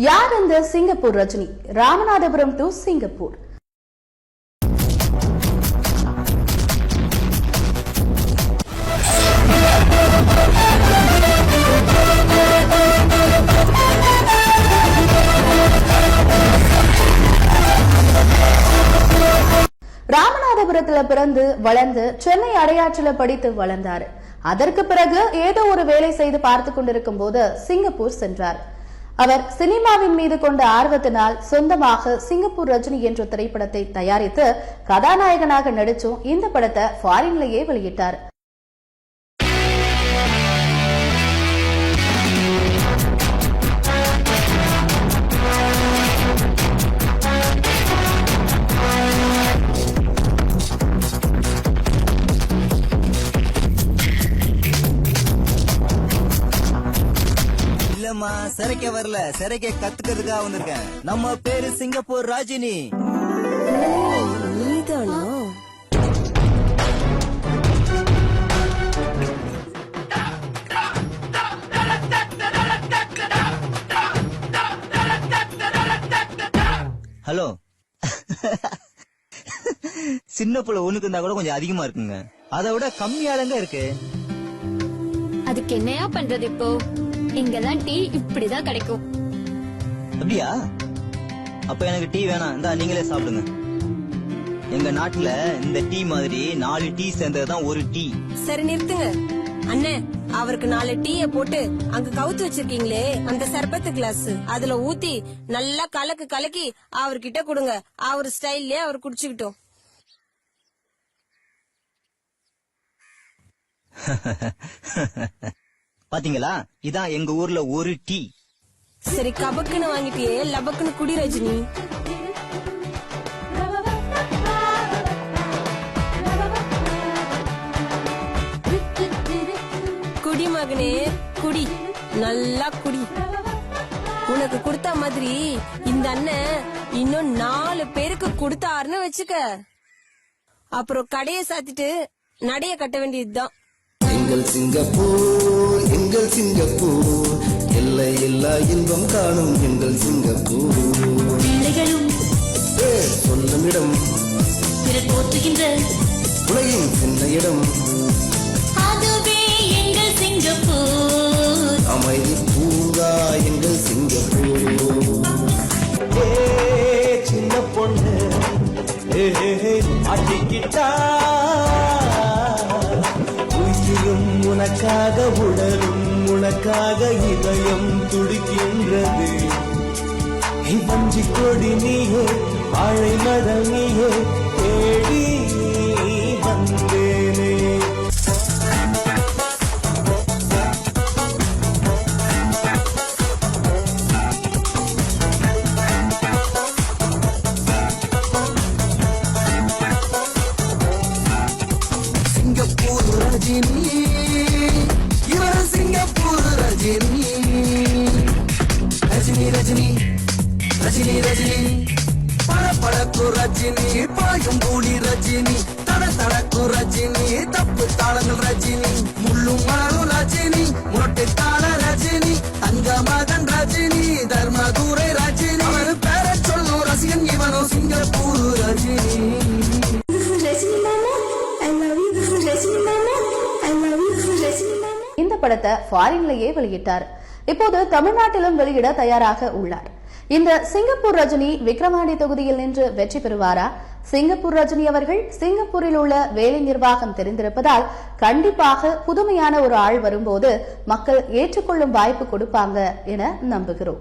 யார் இந்த Singapore Rajini? Ramanathapuram to Singapore. ராமநாதபுரத்துல பிறந்து வளர்ந்து சென்னை அடையாற்றில படித்து வளர்ந்தாரு. அதற்கு பிறகு ஏதோ ஒரு வேலை செய்து பார்த்து கொண்டிருக்கும் போது சிங்கப்பூர் சென்றார். அவர் சினிமாவின் மீது கொண்ட ஆர்வத்தினால் சொந்தமாக சிங்கப்பூர் ரஜினி என்ற திரைப்படத்தை தயாரித்து கதாநாயகனாக நடிச்சும் இந்த படத்தை ஃபாரின்லேயே வெளியிட்டார். சிறைக்க வரல, சிறைக்க கத்துக்கிறதுக்காக வந்திருக்கேன். நம்ம பேரு சிங்கப்பூர் ரஜினி. நீதானா? ஹலோ. சின்ன புள்ள ஒண்ணுக்கு இருந்தா கூட கொஞ்சம் அதிகமா இருக்குங்க. அதை விட கம்மியாலங்க இருக்கு. அதுக்கு என்னையா பண்றது? இப்போ இங்கெல்லாம் டீ இப்படிதான் கிடைக்கும். அப்படியா? அப்ப எனக்கு டீ வேணாம், இந்தா நீங்களே சாப்பிடுங்க. எங்க நாட்டுல இந்த டீ மாதிரி 4 டீ சேர்ந்ததுதான் ஒரு டீ. சரி நிறுத்துங்க அண்ணே. அவருக்கு 4 டீய போட்டு அங்க கவுத்து வச்சிருக்கீங்களே அந்த சர்பத்து கிளாஸ், அதுல ஊத்தி நல்லா கலக்கி அவர்கிட்ட கொடுங்க. அவர் ஸ்டைல்லயே அவர் குடிச்சுக்கிட்டோம். பாத்தீங்களா, இதான் எங்க ஊர்ல ஒரு டீ. சரி கபக்குன்னு வாங்கிட்டியே, லபக்குன்னு குடி ரஜினி. குடி மகனே குடி, நல்லா குடி. உனக்கு கொடுத்த மாதிரி இந்த அண்ணன் இன்னும் 4 பேருக்கு கொடுத்தாருன்னு வச்சுக்க, அப்புறம் கடையை சாத்திட்டு நடைய கட்ட வேண்டியதுதான். எங்கள் சிங்கப்பூர், எங்கள் சிங்கப்பூர், எல்லை எல்லா இன்பம் காணும் எங்கள் சிங்கப்பூர். பிள்ளைகளும் சொல்லும் இடம், போற்றுகின்ற உலகின் சின்ன இடம், அதுவே எங்கள் சிங்கப்பூர். அமைதி பூங்கா எங்கள் சிங்கப்பூர். சின்ன பொண்ணு அட்டிக்கிட்டா, உயிரும் உனக்காக, உடலும் உனக்காக, இதயம் துடிக்கின்றது. வஞ்சி கொடி நீயே, வாழை மரம் நீயே, தேடி வந்தேனே. சிங்கப்பூர் ரஜினி, இவர் சிங்கப்பூர் ரஜினி. ரஜினி ரஜினி ரஜினி ரஜினி, பழப்பழக்கு ரஜினி, பாயும் பூலி ரஜினி, தடக்கு ரஜினி, தப்பு தாளங்கள் ரஜினி, முள்ளும் மலரும் ரஜினி, முரட்டு தாள ரஜினி, தங்க மகன் ரஜினி, தர்மதுரை ரஜினி. அவர் பேர சொல்லும் ரசிகன் இவனோ சிங்கப்பூர் ரஜினி. இந்த படத்தை ஃபாரின்லேயே வெளியிட்டார். இப்போது தமிழ்நாட்டிலும் வெளியிட தயாராக உள்ளார். இந்த சிங்கப்பூர் ரஜினி விக்கிரவாண்டி தொகுதியில் நின்று வெற்றி பெறுவாரா? சிங்கப்பூர் ரஜினி அவர்கள் சிங்கப்பூரில் உள்ள வேலை நிர்வாகம் தெரிந்திருப்பதால் கண்டிப்பாக புதுமையான ஒரு ஆள் வரும்போது மக்கள் ஏற்றுக்கொள்ளும் வாய்ப்பு கொடுப்பாங்க என நம்புகிறோம்.